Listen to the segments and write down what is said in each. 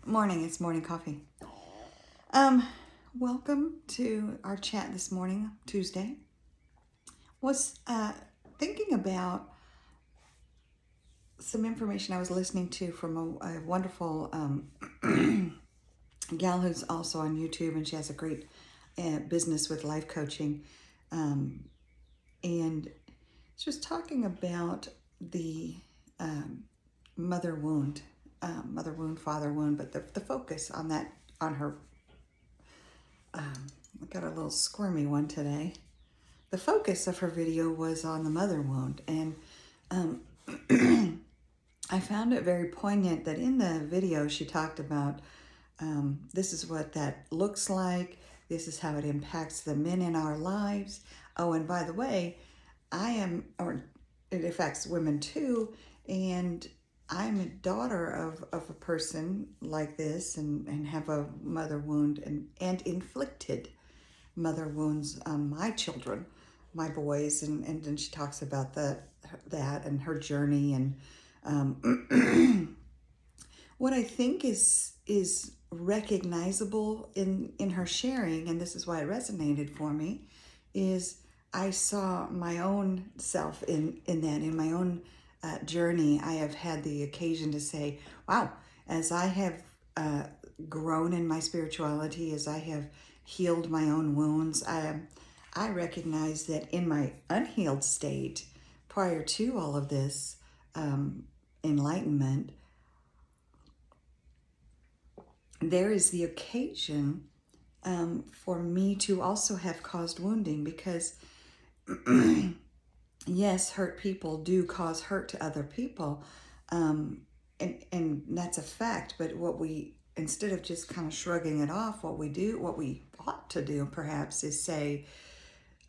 Morning, it's morning coffee. Um, Welcome to our chat this morning, Tuesday. Was thinking about some information I was listening to from a wonderful gal who's also on YouTube, and she has a great business with life coaching. And she was talking about the um, mother wound, father wound, but the focus on that, on her. I got a little squirmy one today. The focus of her video was on the mother wound, and um, I found it very poignant that in the video she talked about this is what that looks like, this is how it impacts the men in our lives. Oh, and by the way, or it affects women too, and I'm a daughter of a person like this, and have a mother wound, and inflicted mother wounds on my children, my boys, and then she talks about that and her journey, and what I think is recognizable in her sharing, and this is why it resonated for me, is I saw my own self in that, in my own journey. I have had the occasion to say, wow, as I have grown in my spirituality, as I have healed my own wounds, I recognize that in my unhealed state, prior to all of this enlightenment, there is the occasion for me to also have caused wounding, because yes, hurt people do cause hurt to other people, and that's a fact. But what we, instead of just kind of shrugging it off, what we ought to do perhaps is say,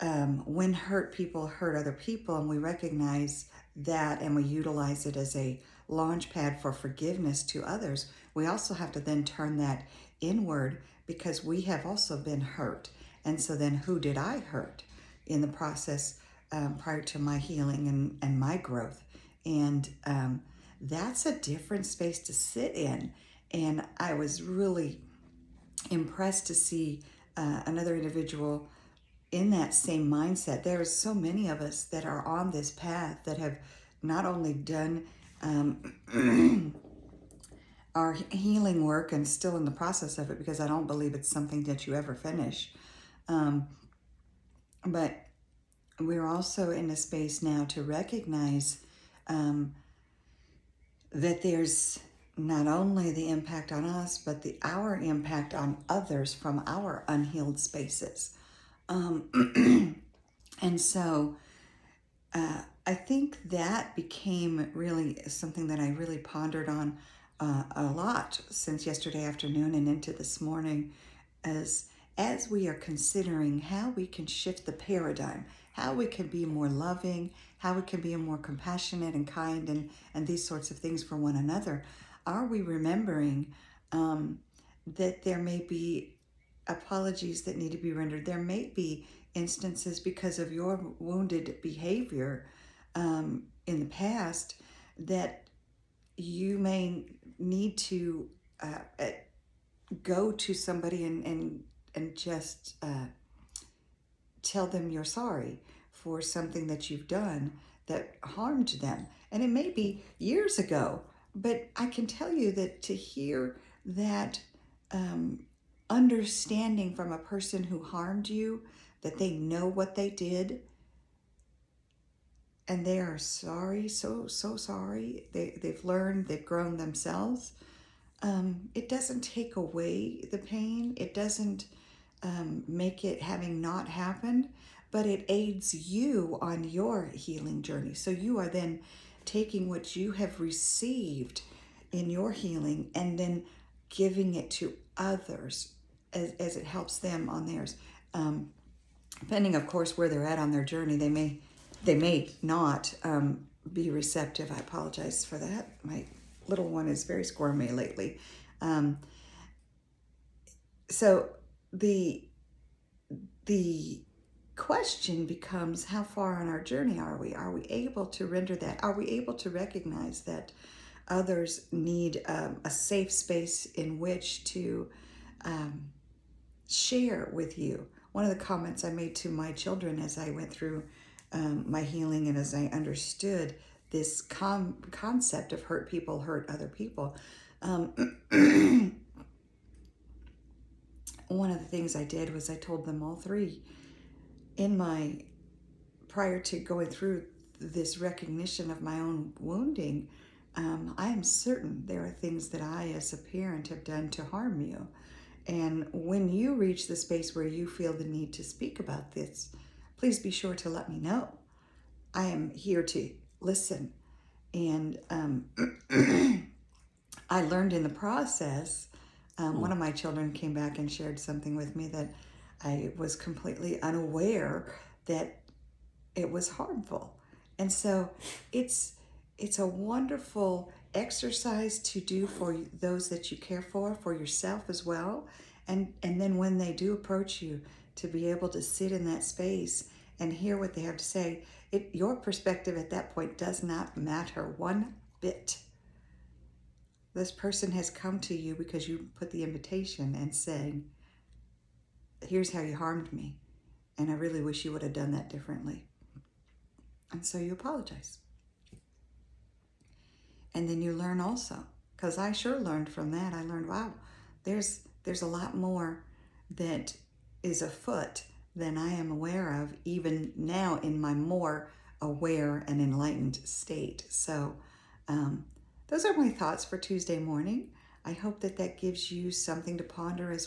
when hurt people hurt other people, and we recognize that and we utilize it as a launch pad for forgiveness to others, we also have to then turn that inward, because we have also been hurt. And so then who did I hurt in the process prior to my healing and my growth? And that's a different space to sit in. And I was really impressed to see another individual in that same mindset. There are so many of us that are on this path that have not only done our healing work and still in the process of it, because I don't believe it's something that you ever finish. But we're also in a space now to recognize that there's not only the impact on us, but our impact on others from our unhealed spaces. And so I think that became really something that I really pondered on a lot since yesterday afternoon and into this morning, as we are considering how we can shift the paradigm, how we can be more loving, how we can be more compassionate and kind, and these sorts of things for one another. Are we remembering that there may be apologies that need to be rendered? There may be instances, because of your wounded behavior in the past, that you may need to go to somebody and just tell them you're sorry for something that you've done that harmed them. And it may be years ago, but I can tell you that to hear that understanding from a person who harmed you, that they know what they did and they are sorry, so sorry. They've learned, they've grown themselves. It doesn't take away the pain. It doesn't make it having not happened, but it aids you on your healing journey. So you are then taking what you have received in your healing and then giving it to others as it helps them on theirs. Depending, of course, where they're at on their journey, they may not be receptive. I apologize for that. My little one is very squirmy lately. So the question becomes, how far on our journey are we? Are we able to render that? Are we able to recognize that others need a safe space in which to share with you. One of the comments I made to my children as I went through my healing and as I understood this concept of hurt people hurt other people, one of the things I did was I told them all three prior to going through this recognition of my own wounding, I am certain there are things that I as a parent have done to harm you. And when you reach the space where you feel the need to speak about this, please be sure to let me know. I am here to listen. And I learned in the process, one of my children came back and shared something with me that I was completely unaware that it was harmful. And so it's a wonderful exercise to do for those that you care for yourself as well. And then when they do approach you, to be able to sit in that space and hear what they have to say, your perspective at that point does not matter one bit. This person has come to you because you put the invitation and said, here's how you harmed me, and I really wish you would have done that differently. And so you apologize. And then you learn also, because I sure learned from that. I learned, wow, there's a lot more that is afoot than I am aware of, even now in my more aware and enlightened state. So those are my thoughts for Tuesday morning. I hope that gives you something to ponder as well.